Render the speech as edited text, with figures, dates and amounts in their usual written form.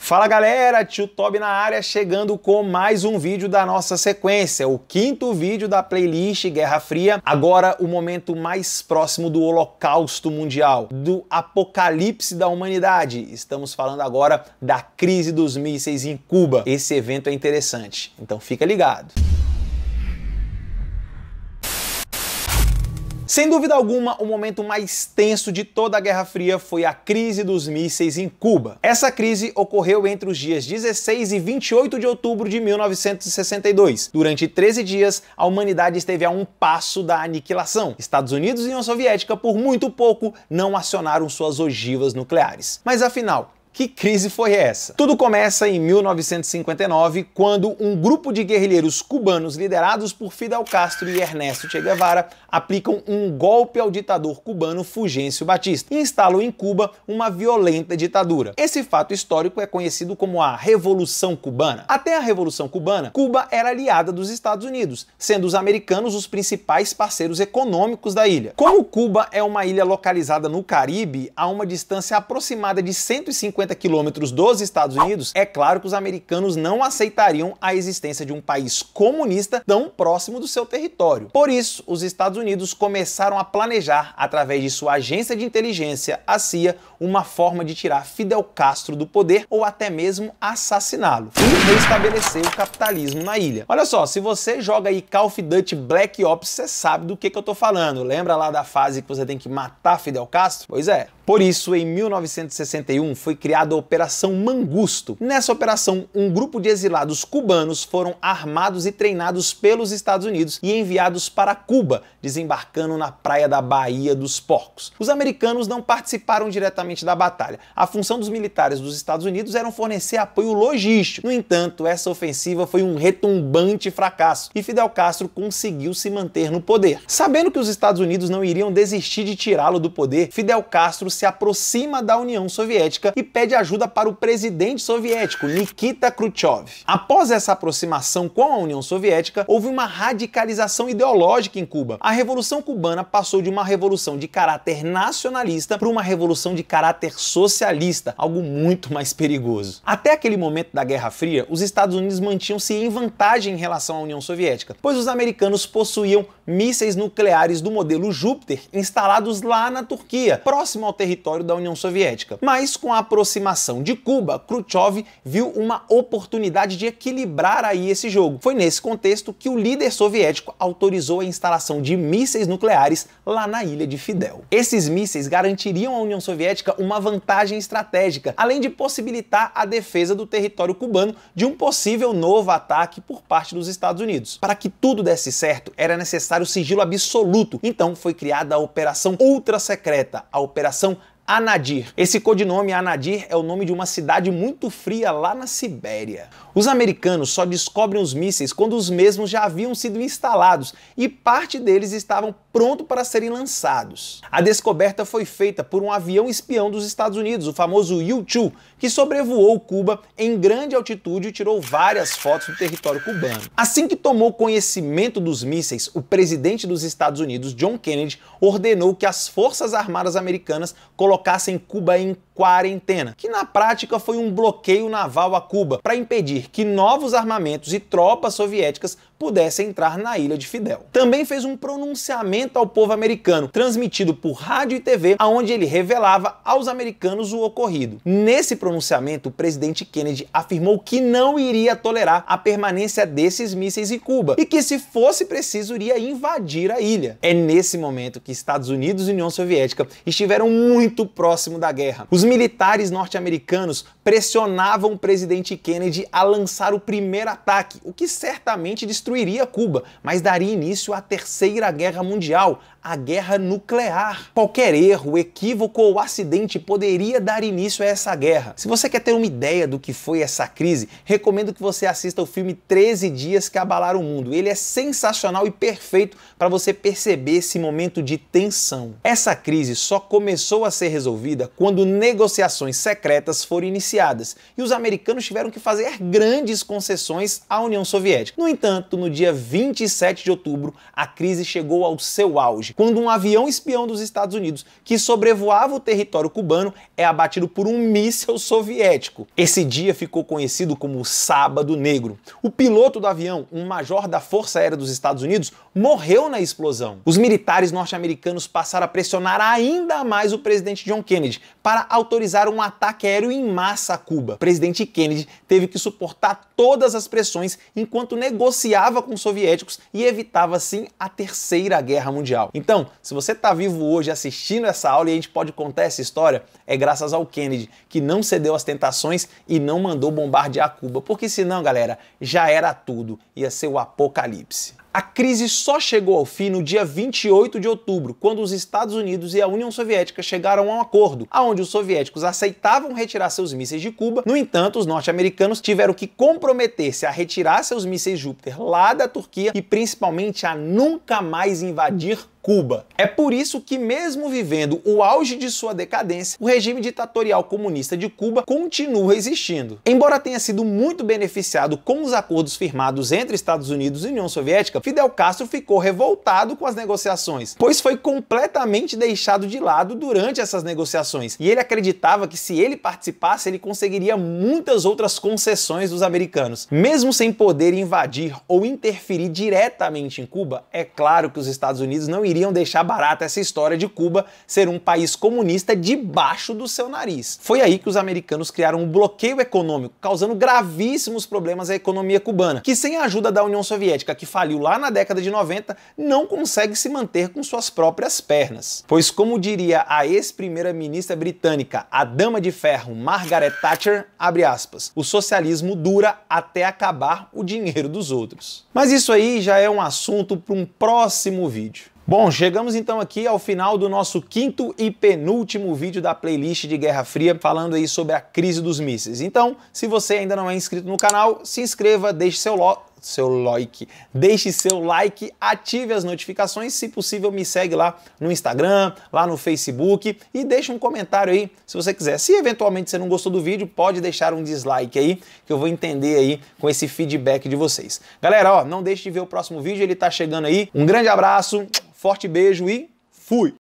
Fala galera, Tio Toby na área, chegando com mais um vídeo da nossa sequência, o quinto vídeo da playlist Guerra Fria. Agora o momento mais próximo do Holocausto Mundial, do apocalipse da humanidade. Estamos falando agora da crise dos mísseis em Cuba. Esse evento é interessante, então fica ligado. Sem dúvida alguma, o momento mais tenso de toda a Guerra Fria foi a crise dos mísseis em Cuba. Essa crise ocorreu entre os dias 16 e 28 de outubro de 1962. Durante 13 dias, a humanidade esteve a um passo da aniquilação. Estados Unidos e União Soviética, por muito pouco, não acionaram suas ogivas nucleares. Mas afinal, que crise foi essa? Tudo começa em 1959, quando um grupo de guerrilheiros cubanos liderados por Fidel Castro e Ernesto Che Guevara aplicam um golpe ao ditador cubano Fulgêncio Batista e instalam em Cuba uma violenta ditadura. Esse fato histórico é conhecido como a Revolução Cubana. Até a Revolução Cubana, Cuba era aliada dos Estados Unidos, sendo os americanos os principais parceiros econômicos da ilha. Como Cuba é uma ilha localizada no Caribe, a uma distância aproximada de 150 quilômetros dos Estados Unidos, é claro que os americanos não aceitariam a existência de um país comunista tão próximo do seu território. Por isso, os Estados Unidos começaram a planejar, através de sua agência de inteligência, a CIA, uma forma de tirar Fidel Castro do poder ou até mesmo assassiná-lo e restabelecer o capitalismo na ilha. Olha só, se você joga aí Call of Duty Black Ops, você sabe do que eu tô falando. Lembra lá da fase que você tem que matar Fidel Castro? Pois é. Por isso, em 1961, foi criada a Operação Mangusto. Nessa operação, um grupo de exilados cubanos foram armados e treinados pelos Estados Unidos e enviados para Cuba, desembarcando na praia da Baía dos Porcos. Os americanos não participaram diretamente da batalha. A função dos militares dos Estados Unidos era fornecer apoio logístico. No entanto, essa ofensiva foi um retumbante fracasso e Fidel Castro conseguiu se manter no poder. Sabendo que os Estados Unidos não iriam desistir de tirá-lo do poder, Fidel Castro se aproxima da União Soviética e pede ajuda para o presidente soviético, Nikita Khrushchev. Após essa aproximação com a União Soviética, houve uma radicalização ideológica em Cuba. A Revolução Cubana passou de uma revolução de caráter nacionalista para uma revolução de caráter socialista, algo muito mais perigoso. Até aquele momento da Guerra Fria, os Estados Unidos mantinham-se em vantagem em relação à União Soviética, pois os americanos possuíam mísseis nucleares do modelo Júpiter instalados lá na Turquia, próximo ao território da União Soviética. Mas com a aproximação de Cuba, Khrushchev viu uma oportunidade de equilibrar aí esse jogo. Foi nesse contexto que o líder soviético autorizou a instalação de mísseis nucleares lá na ilha de Fidel. Esses mísseis garantiriam à União Soviética uma vantagem estratégica, além de possibilitar a defesa do território cubano de um possível novo ataque por parte dos Estados Unidos. Para que tudo desse certo, era necessário sigilo absoluto, então foi criada a Operação Ultra Secreta, a Operação Anadyr. Esse codinome Anadyr é o nome de uma cidade muito fria lá na Sibéria. Os americanos só descobrem os mísseis quando os mesmos já haviam sido instalados e parte deles estavam prontos para serem lançados. A descoberta foi feita por um avião espião dos Estados Unidos, o famoso U-2, que sobrevoou Cuba em grande altitude e tirou várias fotos do território cubano. Assim que tomou conhecimento dos mísseis, o presidente dos Estados Unidos, John Kennedy, ordenou que as Forças Armadas Americanas colocassem Cuba em quarentena, que na prática foi um bloqueio naval a Cuba para impedir que novos armamentos e tropas soviéticas pudessem entrar na ilha de Fidel. Também fez um pronunciamento ao povo americano, transmitido por rádio e TV, onde ele revelava aos americanos o ocorrido. Nesse pronunciamento, o presidente Kennedy afirmou que não iria tolerar a permanência desses mísseis em Cuba e que, se fosse preciso, iria invadir a ilha. É nesse momento que Estados Unidos e União Soviética estiveram muito próximo da guerra. Os militares norte-americanos pressionavam o presidente Kennedy a lançar o primeiro ataque, o que certamente destruiria Cuba, mas daria início à Terceira Guerra Mundial, a guerra nuclear. Qualquer erro, equívoco ou acidente poderia dar início a essa guerra. Se você quer ter uma ideia do que foi essa crise, recomendo que você assista o filme 13 Dias que Abalaram o Mundo. Ele é sensacional e perfeito para você perceber esse momento de tensão. Essa crise só começou a ser resolvida quando negociações secretas foram iniciadas e os americanos tiveram que fazer grandes concessões à União Soviética. No entanto, no dia 27 de outubro, a crise chegou ao seu auge, quando um avião espião dos Estados Unidos que sobrevoava o território cubano é abatido por um míssil soviético. Esse dia ficou conhecido como Sábado Negro. O piloto do avião, um major da Força Aérea dos Estados Unidos, morreu na explosão. Os militares norte-americanos passaram a pressionar ainda mais o presidente John Kennedy para autorizar um ataque aéreo em massa a Cuba. O presidente Kennedy teve que suportar todas as pressões enquanto negociava com os soviéticos e evitava, assim, a Terceira Guerra Mundial. Então, se você está vivo hoje assistindo essa aula e a gente pode contar essa história, é graças ao Kennedy, que não cedeu às tentações e não mandou bombardear Cuba, porque senão, galera, já era tudo, ia ser o apocalipse. A crise só chegou ao fim no dia 28 de outubro, quando os Estados Unidos e a União Soviética chegaram a um acordo, onde os soviéticos aceitavam retirar seus mísseis de Cuba. No entanto, os norte-americanos tiveram que comprometer-se a retirar seus mísseis Júpiter lá da Turquia e principalmente a nunca mais invadir Cuba. É por isso que, mesmo vivendo o auge de sua decadência, o regime ditatorial comunista de Cuba continua existindo. Embora tenha sido muito beneficiado com os acordos firmados entre Estados Unidos e União Soviética, Fidel Castro ficou revoltado com as negociações, pois foi completamente deixado de lado durante essas negociações, e ele acreditava que se ele participasse, ele conseguiria muitas outras concessões dos americanos. Mesmo sem poder invadir ou interferir diretamente em Cuba, é claro que os Estados Unidos não iriam deixar barata essa história de Cuba ser um país comunista debaixo do seu nariz. Foi aí que os americanos criaram um bloqueio econômico, causando gravíssimos problemas à economia cubana, que sem a ajuda da União Soviética, que faliu lá na década de 90, não consegue se manter com suas próprias pernas. Pois, como diria a ex-primeira-ministra britânica, a dama de ferro Margaret Thatcher, abre aspas, o socialismo dura até acabar o dinheiro dos outros. Mas isso aí já é um assunto para um próximo vídeo. Bom, chegamos então aqui ao final do nosso quinto e penúltimo vídeo da playlist de Guerra Fria, falando aí sobre a crise dos mísseis. Então, se você ainda não é inscrito no canal, se inscreva, deixe seu like, ative as notificações, se possível me segue lá no Instagram, lá no Facebook e deixe um comentário aí se você quiser. Se eventualmente você não gostou do vídeo, pode deixar um dislike aí, que eu vou entender aí com esse feedback de vocês. Galera, ó, não deixe de ver o próximo vídeo, ele tá chegando aí. Um grande abraço, forte beijo e fui!